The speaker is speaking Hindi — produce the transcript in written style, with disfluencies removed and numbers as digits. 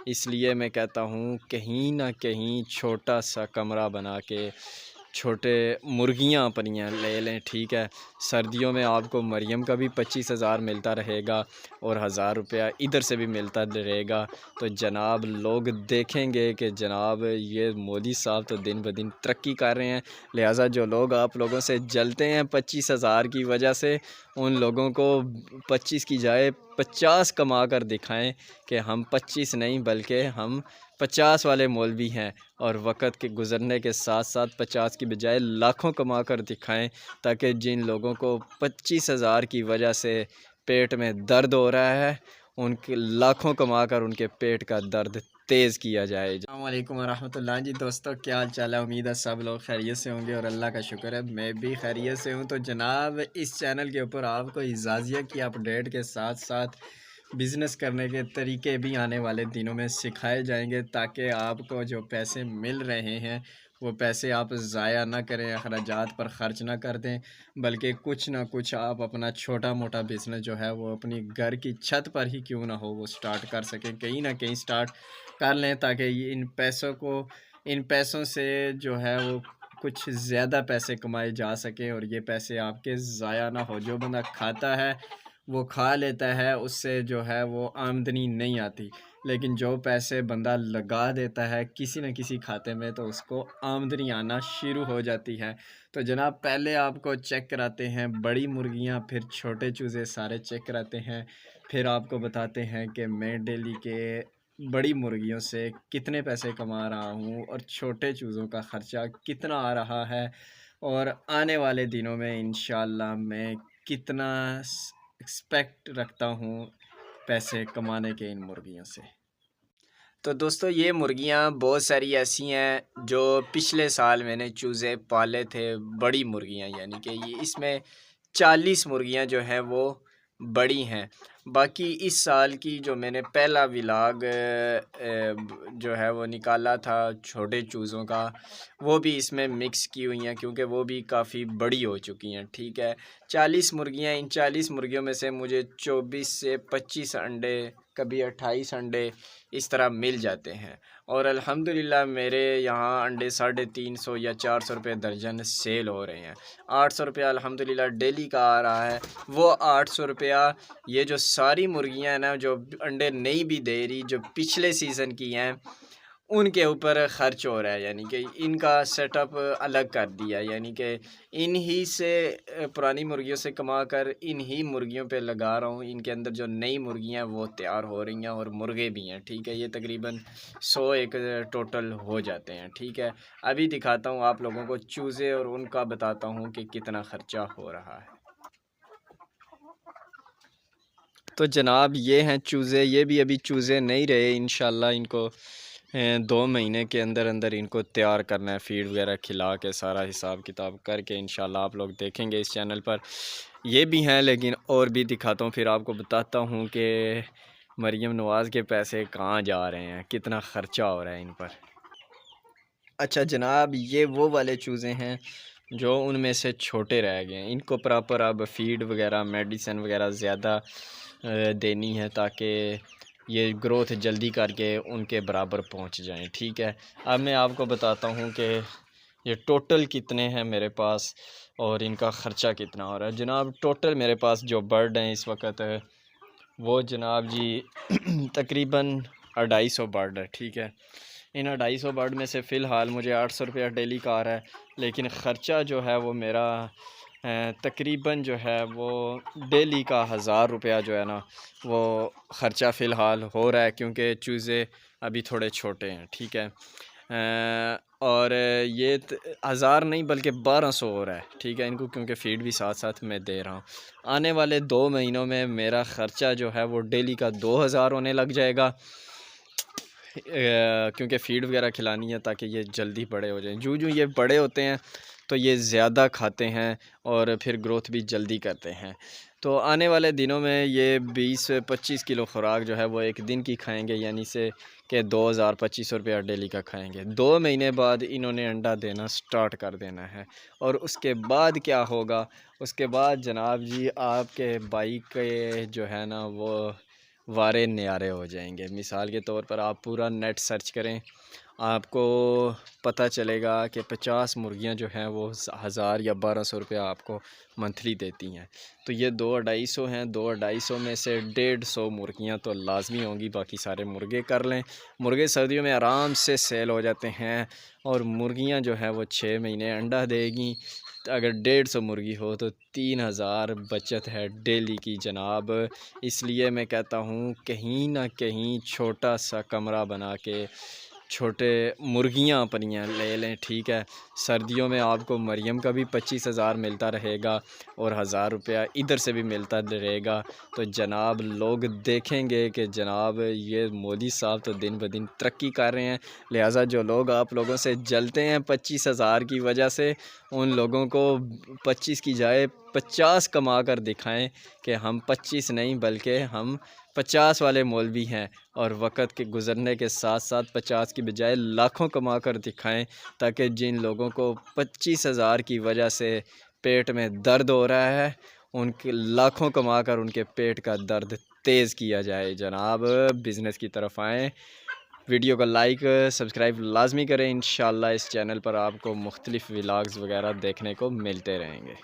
इसलिए मैं कहता हूँ कहीं ना कहीं छोटा सा कमरा बना के छोटे मुर्गियाँ अपनियाँ ले लें, ठीक है। सर्दियों में आपको मरियम का भी 25,000 मिलता रहेगा और 1000 रुपया इधर से भी मिलता रहेगा। तो जनाब लोग देखेंगे कि जनाब ये मोदी साहब तो दिन ब दिन तरक्की कर रहे हैं। लिहाजा जो लोग आप लोगों से जलते हैं 25,000 की वजह से, उन लोगों को 25 की जाए 50 कमा कर दिखाएं कि हम 25 नहीं बल्कि हम 50 वाले मौलवी हैं। और वक़्त के गुज़रने के साथ साथ 50 की बजाय लाखों कमा कर दिखाएं, ताकि जिन लोगों को 25,000 की वजह से पेट में दर्द हो रहा है, उनके लाखों कमा कर उनके पेट का दर्द तेज़ किया जाए। अस्सलाम वालेकुम रहमतुल्लाह। जी दोस्तों, क्या हाल चाल है? उम्मीद है सब लोग खैरियत से होंगे और अल्लाह का शुक्र है मैं भी खैरियत से हूँ। तो जनाब इस चैनल के ऊपर आपको इजाज़िया की अपडेट के साथ साथ बिज़नेस करने के तरीके भी आने वाले दिनों में सिखाए जाएंगे, ताकि आपको जो पैसे मिल रहे हैं वो पैसे आप ज़ाया ना करें, अखराजात पर ख़र्च ना कर दें, बल्कि कुछ ना कुछ आप अपना छोटा मोटा बिज़नेस जो है वो अपनी घर की छत पर ही क्यों ना हो वो स्टार्ट कर सकें, कहीं ना कहीं स्टार्ट कर लें, ताकि इन पैसों से जो है वो कुछ ज़्यादा पैसे कमाए जा सकें और ये पैसे आपके ज़ाया ना हो। जो बंदा खाता है वो खा लेता है, उससे जो है वो आमदनी नहीं आती, लेकिन जो पैसे बंदा लगा देता है किसी न किसी खाते में तो उसको आमदनी आना शुरू हो जाती है। तो जनाब पहले आपको चेक कराते हैं बड़ी मुर्गियां, फिर छोटे चूज़े सारे चेक कराते हैं, फिर आपको बताते हैं कि मैं डेली के बड़ी मुर्गियों से कितने पैसे कमा रहा हूँ और छोटे चूज़ों का ख़र्चा कितना आ रहा है, और आने वाले दिनों में इंशाल्लाह मैं कितना एक्सपेक्ट रखता हूँ पैसे कमाने के इन मुर्गियों से। तो दोस्तों ये मुर्गियाँ बहुत सारी ऐसी हैं जो पिछले साल मैंने चूज़े पाले थे, बड़ी मुर्गियाँ, यानी कि ये इसमें 40 मुर्गियाँ जो हैं वो बड़ी हैं। बाकी इस साल की जो मैंने पहला व्लॉग जो है वो निकाला था छोटे चूज़ों का, वो भी इसमें मिक्स की हुई हैं क्योंकि वो भी काफ़ी बड़ी हो चुकी हैं, ठीक है। 40 मुर्गियाँ, इन 40 मुर्गियों में से मुझे 24 से 25 अंडे, कभी 28 अंडे इस तरह मिल जाते हैं। और अल्हम्दुलिल्लाह मेरे यहाँ अंडे 350 या 400 रुपये दर्जन सेल हो रहे हैं। 800 रुपया अल्हम्दुलिल्लाह डेली का आ रहा है। वो 800 रुपया ये जो सारी मुर्गियाँ हैं ना जो अंडे नहीं भी दे रही, जो पिछले सीज़न की हैं, उनके ऊपर ख़र्च हो रहा है, यानी कि इनका सेटअप अलग कर दिया, यानी कि इन्हीं से पुरानी मुर्गियों से कमा कर इन्हीं मुर्गियों पे लगा रहा हूँ। इनके अंदर जो नई मुर्गियाँ वो तैयार हो रही हैं और मुर्गे भी हैं, ठीक है। ये तकरीबन 100 एक टोटल हो जाते हैं, ठीक है। अभी दिखाता हूँ आप लोगों को चूज़े और उनका बताता हूँ कि कितना ख़र्चा हो रहा है। तो जनाब ये हैं चूज़े, ये भी अभी चूज़े नहीं रहे, इंशाल्लाह इनको 2 महीने के अंदर अंदर इनको तैयार करना है, फीड वगैरह खिला के सारा हिसाब किताब करके इंशाल्लाह आप लोग देखेंगे इस चैनल पर। ये भी हैं, लेकिन और भी दिखाता हूँ, फिर आपको बताता हूँ कि मरीम नवाज़ के पैसे कहाँ जा रहे हैं, कितना ख़र्चा हो रहा है इन पर। अच्छा जनाब ये वो वाले चूज़े हैं जो उनमें से छोटे रह गए हैं। इनको प्रॉपर अब फीड वगैरह मेडिसिन वगैरह ज़्यादा देनी है, ताकि ये ग्रोथ जल्दी करके उनके बराबर पहुंच जाएं, ठीक है। अब मैं आपको बताता हूं कि ये टोटल कितने हैं मेरे पास और इनका ख़र्चा कितना हो रहा है। जनाब टोटल मेरे पास जो बर्ड हैं इस वक्त वो जनाब जी तकरीबन 250 बर्ड है, ठीक है। इन 250 बर्ड में से फ़िलहाल मुझे 800 रुपया डेली का आ रहा है, लेकिन ख़र्चा जो है वो मेरा तकरीबन जो है वो डेली का 1000 रुपया जो है ना वो ख़र्चा फ़िलहाल हो रहा है, क्योंकि चूज़े अभी थोड़े छोटे हैं, ठीक है। और ये 1000 नहीं बल्कि 1200 हो रहा है, ठीक है, इनको, क्योंकि फ़ीड भी साथ साथ मैं दे रहा हूँ। आने वाले 2 महीनों में मेरा ख़र्चा जो है वो डेली का 2000 होने लग जाएगा, क्योंकि फ़ीड वगैरह खिलानी है ताकि ये जल्दी बड़े हो जाएं। जूँ जूँ ये बड़े होते हैं तो ये ज़्यादा खाते हैं और फिर ग्रोथ भी जल्दी करते हैं। तो आने वाले दिनों में ये 20-25 किलो खुराक जो है वो एक दिन की खाएंगे, यानी से कि 2000-2500 रुपया डेली का खाएंगे। 2 महीने बाद इन्होंने अंडा देना स्टार्ट कर देना है। और उसके बाद क्या होगा, उसके बाद जनाब जी आपके भाई के जो है ना वो वारे न्यारे हो जाएंगे। मिसाल के तौर पर आप पूरा नेट सर्च करें, आपको पता चलेगा कि 50 मुर्गियां जो हैं वो 1000 या 1200 रुपया आपको मंथली देती हैं। तो ये 2-250 हैं, 2-250 में से 150 मुर्गियां तो लाजमी होंगी, बाकी सारे मुर्गे कर लें। मुर्गे सर्दियों में आराम से सेल हो जाते हैं और मुर्गियां जो है वो 6 महीने अंडा देगी। तो अगर 150 मुर्गी हो तो 3000 बचत है डेली की जनाब। इसलिए मैं कहता हूँ कहीं ना कहीं छोटा सा कमरा बना के छोटे मुर्गियां अपनियाँ ले लें, ठीक है। सर्दियों में आपको मरियम का भी 25,000 मिलता रहेगा और 1000 रुपया इधर से भी मिलता रहेगा। तो जनाब लोग देखेंगे कि जनाब ये मोदी साहब तो दिन ब दिन तरक्की कर रहे हैं। लिहाजा जो लोग आप लोगों से जलते हैं 25,000 की वजह से, उन लोगों को 25 की जाए 50 कमा कर दिखाएं कि हम 25 नहीं बल्कि हम 50 वाले मौलवी हैं। और वक़्त के गुज़रने के साथ साथ 50 की बजाय लाखों कमा कर दिखाएं, ताकि जिन लोगों को 25,000 की वजह से पेट में दर्द हो रहा है, उनके लाखों कमा कर उनके पेट का दर्द तेज़ किया जाए। जनाब बिज़नेस की तरफ आएँ। वीडियो को लाइक सब्सक्राइब लाजमी करें। इंशाल्लाह इस चैनल पर आपको मुख्तलिफ़ व्लॉग्स वगैरह देखने को मिलते रहेंगे।